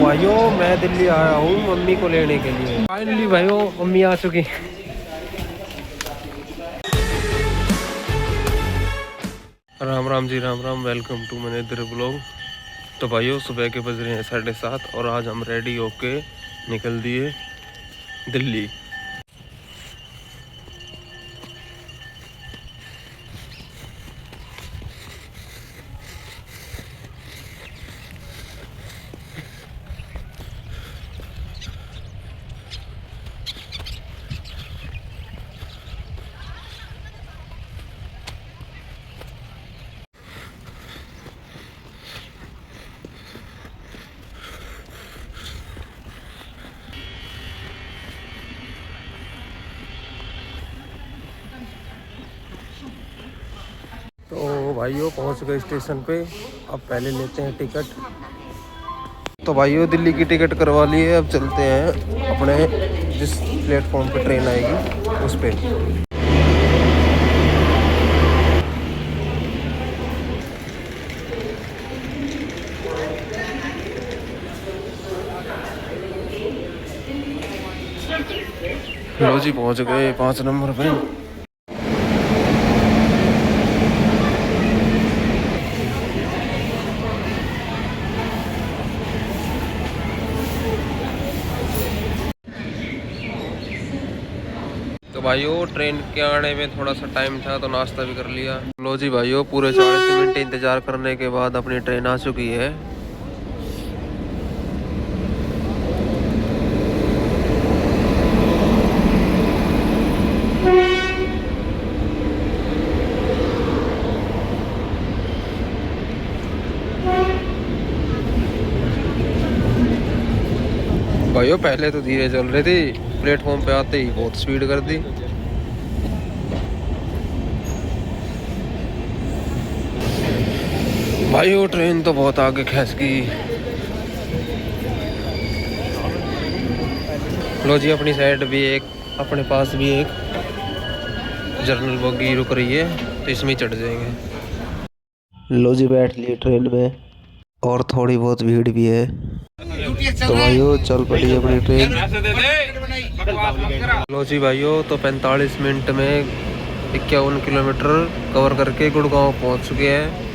भाइयों मैं दिल्ली आया हूँ मम्मी को लेने के लिए। फाइनली भाइयों मम्मी आ चुकी। राम राम जी, राम राम। वेलकम टू मनेदर ब्लॉग। तो भाइयों सुबह के बज रहे हैं 7:30 और आज हम रेडी होके निकल दिए दिल्ली। तो भाइयों पहुंच गए स्टेशन पे। अब पहले लेते हैं टिकट। तो भाइयों दिल्ली की टिकट करवा ली है। अब चलते हैं अपने जिस प्लेटफॉर्म पे ट्रेन आएगी उस पे। लो जी पहुंच गए 5 नंबर पे। तो भाइयों ट्रेन के आने में थोड़ा सा टाइम था तो नाश्ता भी कर लिया। लो जी भाइयों पूरे 40 मिनट इंतजार करने के बाद अपनी ट्रेन आ चुकी है। भाइयों पहले तो धीरे चल रही थी, प्लेटफॉर्म पे आते ही बहुत स्पीड कर दी। भाइयों ट्रेन तो बहुत आगे खींच गई। लो जी अपनी साइड भी एक, अपने पास भी एक जर्नल बोगी रुक रही है तो इसमें चढ़ जाएंगे। लो जी बैठ लिए ट्रेन में और थोड़ी बहुत भीड़ भी है। तो भाइयों चल पड़ी अपनी ट्रेन। लो जी भाइयों तो 45 मिनट में 51 किलोमीटर कवर करके गुड़गांव पहुंच चुके हैं।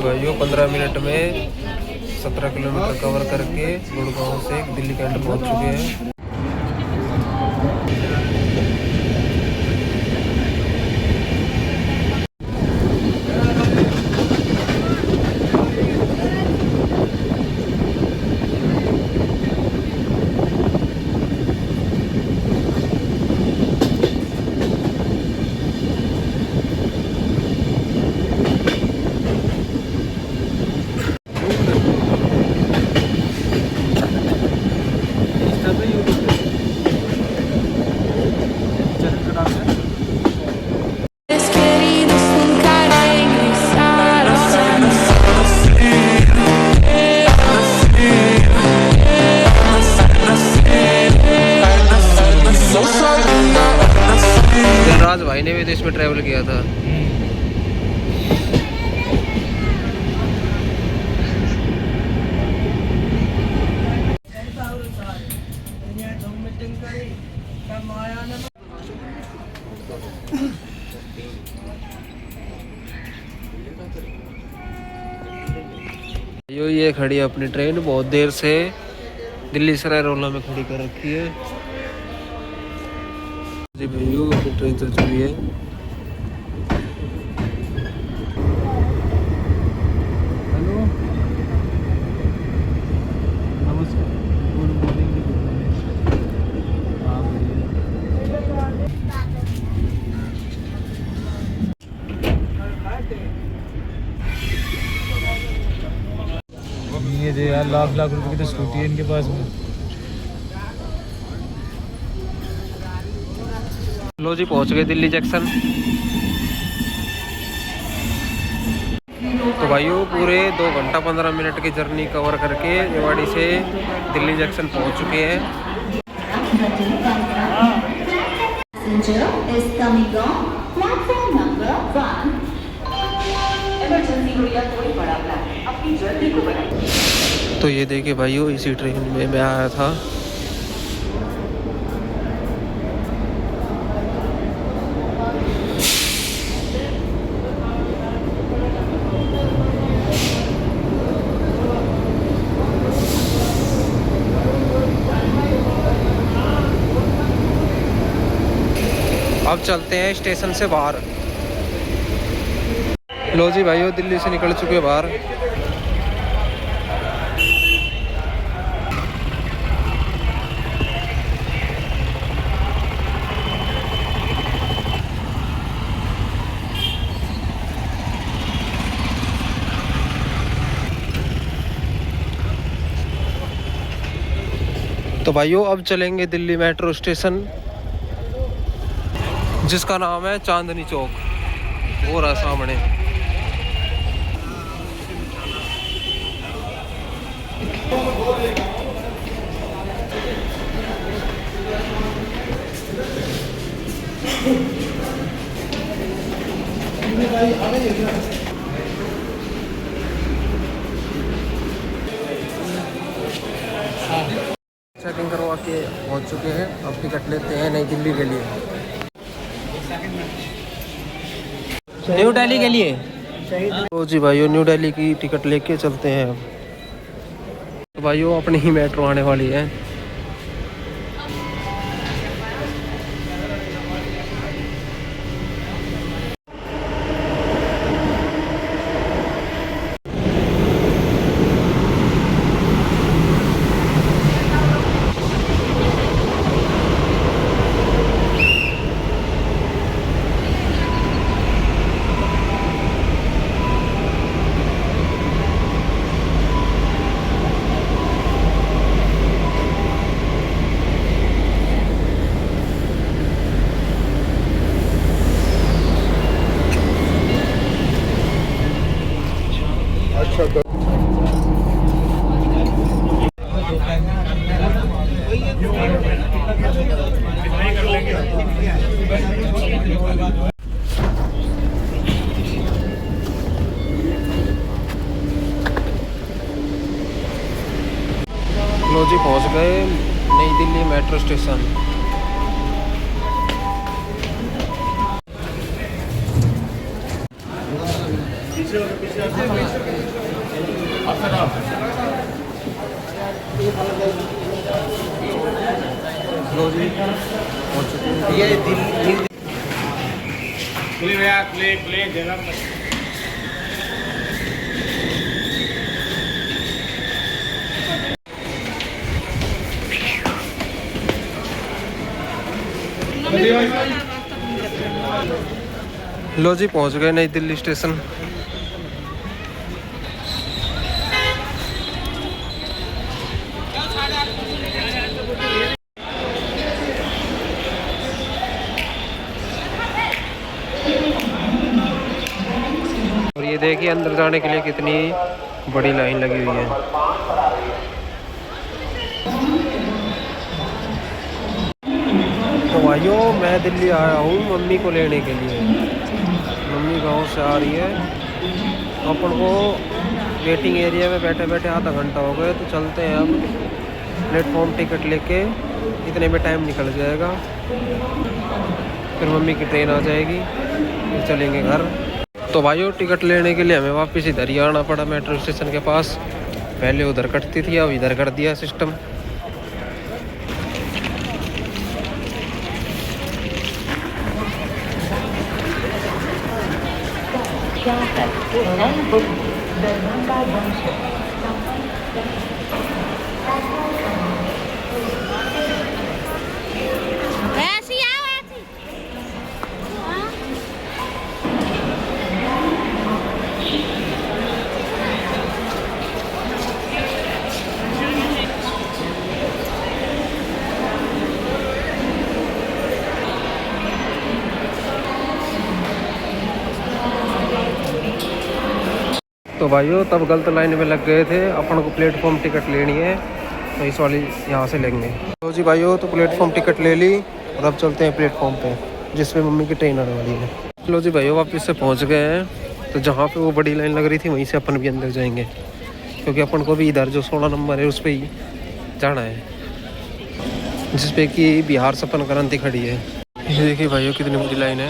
भाइयों 15 मिनट में 17 किलोमीटर कवर करके गुड़गांव से दिल्ली कैंट पहुंच चुके हैं। दिलराज भाई ने भी तो इसमें ट्रैवल किया था। ये खड़ी है अपनी ट्रेन, बहुत देर से दिल्ली सराय रोला में खड़ी कर रखी है। जी भैया अपनी ट्रेन चल चुकी है। हेलो नमस्कार, गुड मॉर्निंग। ये जो यार लाख लाख रुपए की तो स्कूटी है इनके पास में। लो जी पहुंच गए दिल्ली जंक्शन। भाइयों पूरे 2 घंटा 15 मिनट की जर्नी कवर करके रेवाड़ी से दिल्ली जंक्शन पहुंच चुके हैं। तो ये देखिए भाइयों, इसी ट्रेन में मैं आया था। अब चलते हैं स्टेशन से बाहर। लो जी भाइयों, दिल्ली से निकल चुके बाहर। तो भाइयों अब चलेंगे दिल्ली मेट्रो स्टेशन, जिसका नाम है चांदनी चौक, वो रहा सामने। चेकिंग करवा के पहुंच चुके हैं। अब टिकट लेते हैं नई दिल्ली के लिए, न्यू दिल्ली के लिए। तो जी भाइयों, न्यू दिल्ली की टिकट लेके चलते हैं अब। तो भाइयों अपनी ही मेट्रो आने वाली है। लो जी पहुंच गए नई दिल्ली मेट्रो स्टेशन। लो जी पहुंच चुके हैं। ये दिल्ली लो जी पहुंच गए नई दिल्ली स्टेशन। और ये देखिए अंदर जाने के लिए कितनी बड़ी लाइन लगी हुई है। तो भाइयों मैं दिल्ली आया हूँ मम्मी को लेने के लिए। मम्मी गांव से आ रही है। अपन को वेटिंग एरिया में बैठे बैठे आधा घंटा हो गया, तो चलते हैं अब। प्लेटफॉर्म टिकट लेके इतने में टाइम निकल जाएगा, फिर मम्मी की ट्रेन आ जाएगी, फिर चलेंगे घर। तो भाइयों टिकट लेने के लिए हमें वापस इधर ही आना पड़ा मेट्रो स्टेशन के पास। पहले उधर कटती थी, अब इधर कर दिया सिस्टम। तो भाइयों तब गलत लाइन में लग गए थे, अपन को प्लेटफॉर्म टिकट लेनी है तो इस वाली यहाँ से लेंगे। तो जी भाइयों तो प्लेटफॉर्म टिकट ले ली और अब चलते हैं प्लेटफॉर्म पे जिसपे मम्मी की ट्रेन आने वाली है। चलो जी भाइयों वापस से पहुँच गए हैं। तो जहाँ पे वो बड़ी लाइन लग रही थी वहीं से अपन भी अंदर जाएंगे, क्योंकि अपन को भी इधर जो 16 नंबर है उस पर ही जाना है, जिसपे कि बिहार सपन क्रांति खड़ी है। ये देखिए भाइयों कितनी बड़ी लाइन है।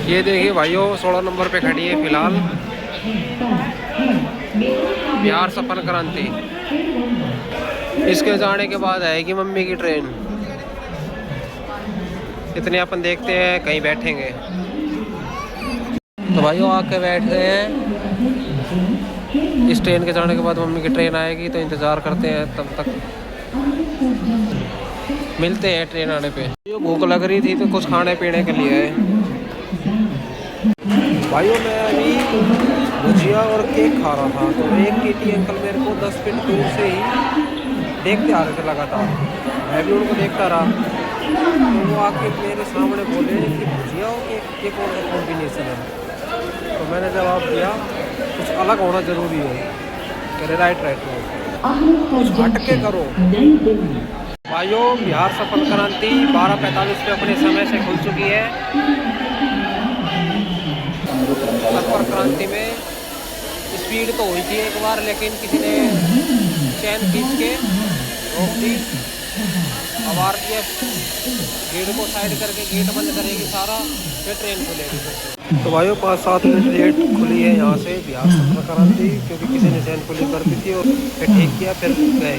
ये देखिए भाइयों 16 नंबर पे खड़ी है फिलहाल बिहार सपन क्रांति। इसके जाने के बाद आएगी मम्मी की ट्रेन। इतने अपन देखते हैं कहीं बैठेंगे। तो भाइयों आके बैठ गए हैं। इस ट्रेन के जाने के बाद मम्मी की ट्रेन आएगी तो इंतज़ार करते हैं, तब तक मिलते हैं ट्रेन आने पे। भूख लग रही थी तो कुछ खाने पीने के लिए है। भाइयों मैं अभी भुजिया और केक खा रहा था, तो एक केटी अंकल मेरे को 10 फीट दूर से ही देखते आ रहे थे लगातार। मैं भी उनको देखता रहा, तो वो आके मेरे सामने बोले कि भुजिया और केक ये कौन सा कॉम्बिनेशन है। तो मैंने जवाब दिया कुछ अलग होना ज़रूरी है। कह रहे राइट कुछ हट के करो। भाइयों बिहार सपन क्रांति 12:45 पे अपने समय से खुल चुकी है। सफर क्रांति में स्पीड तो हुई थी एक बार, लेकिन किसी ने चैन खींच के रोक दी। अब आरपीएफ गेट को साइड करके गेट बंद करेगी सारा, फिर ट्रेन खुलेगी। तो भाइयों 5-7 मिनट लेट खुली है यहाँ से बिहार सफर क्रांति, क्योंकि किसी ने चैन खुली कर दी थी और फिर ठीक किया, फिर गए।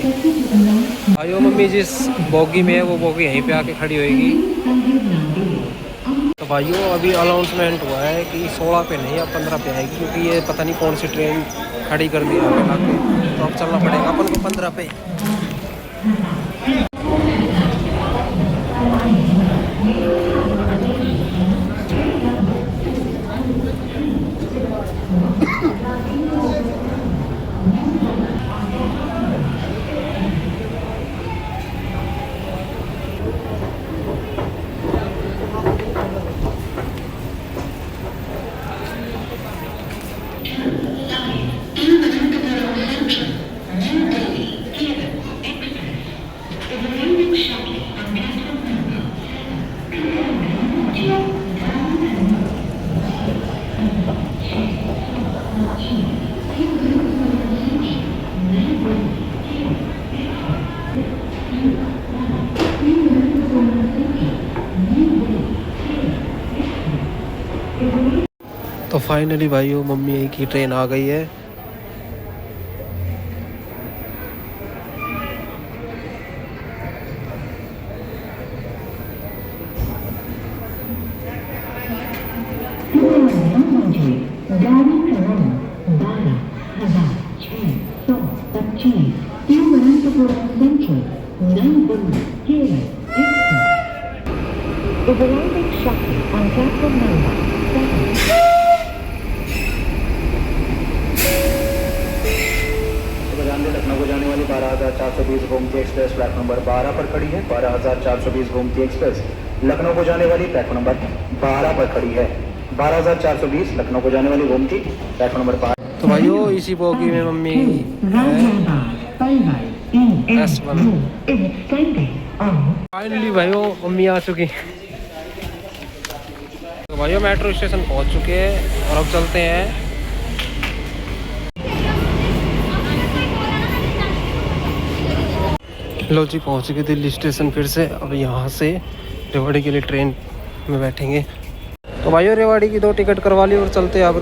भाइयों मम्मी जिस बोगी में है वो बोगी यहीं पे आके खड़ी होएगी। तो भाइयों अभी अनाउंसमेंट हुआ है कि 16 पे नहीं अब 15 पे आएगी, क्योंकि ये पता नहीं कौन सी ट्रेन खड़ी कर दी यहाँ पे लाके। तो अब चलना पड़ेगा अपन को 15 पे। तो फाइनली भाइयों मम्मी की ट्रेन आ गई है। लखनऊ को जाने वाली 12,420 गोमती एक्सप्रेस प्लेटफॉर्म नंबर 12 पर खड़ी है। 12,420 गोमती एक्सप्रेस लखनऊ को जाने वाली प्लेटफॉर्म नंबर 12 पर खड़ी है। 12,420 लखनऊ को जाने वाली गोमती प्लेटफॉर्म नंबर 12। तो भाइयों इसी बोगी में मम्मी S1। फाइनली भाइयों मम्मी आ चुकी। तो भाइयों मेट्रो स्टेशन पहुंच चुके हैं और अब चलते हैं। लो जी पहुंच गए दिल्ली स्टेशन फिर से। अब यहाँ से रेवाड़ी के लिए ट्रेन में बैठेंगे। तो भाइयों रेवाड़ी की 2 टिकट करवा ली और चलते हैं अब।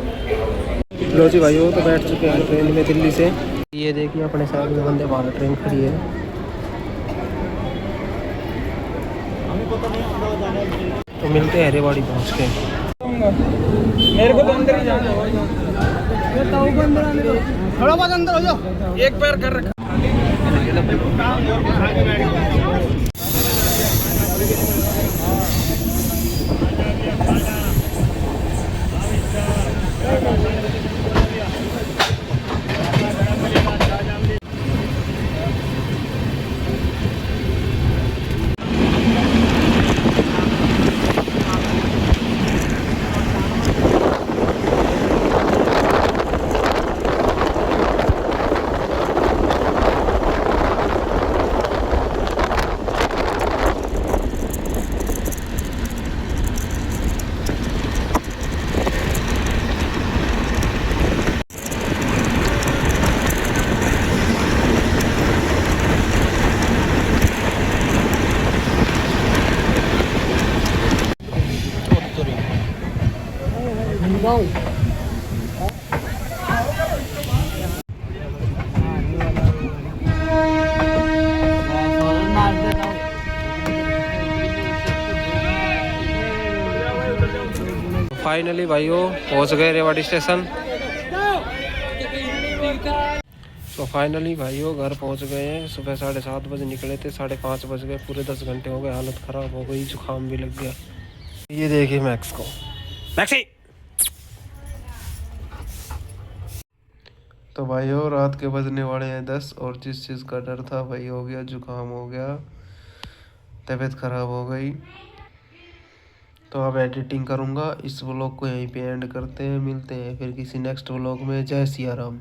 लो जी भाइयों तो बैठ चुके हैं ट्रेन में दिल्ली से। ये देखिए अपने साइड में वंदे भारत ट्रेन खड़ी है। तो मिलते हैं रेवाड़ी पहुँच के। मेरे को तो अंदर ही जाना है। थोड़ा बहुत अंदर हो जाओ, एक पैर कर रखा। फाइनली भाइयों पहुंच गए रेवाड़ी स्टेशन। तो फाइनली भाइयों घर पहुंच गए हैं। सुबह 7:30 बजे निकले थे, 5:30 बज गए। पूरे 10 घंटे हो गए, हालत ख़राब हो गई, जुकाम भी लग गया। ये देखिए मैक्स को, मैक्सी। तो भाइयों रात के बजने वाले हैं 10 और जिस चीज़ का डर था वही हो गया, जुकाम हो गया, तबीयत ख़राब हो गई। तो अब एडिटिंग करूँगा, इस व्लॉग को यहीं पे एंड करते हैं। मिलते हैं फिर किसी नेक्स्ट व्लॉग में। जय सिया राम।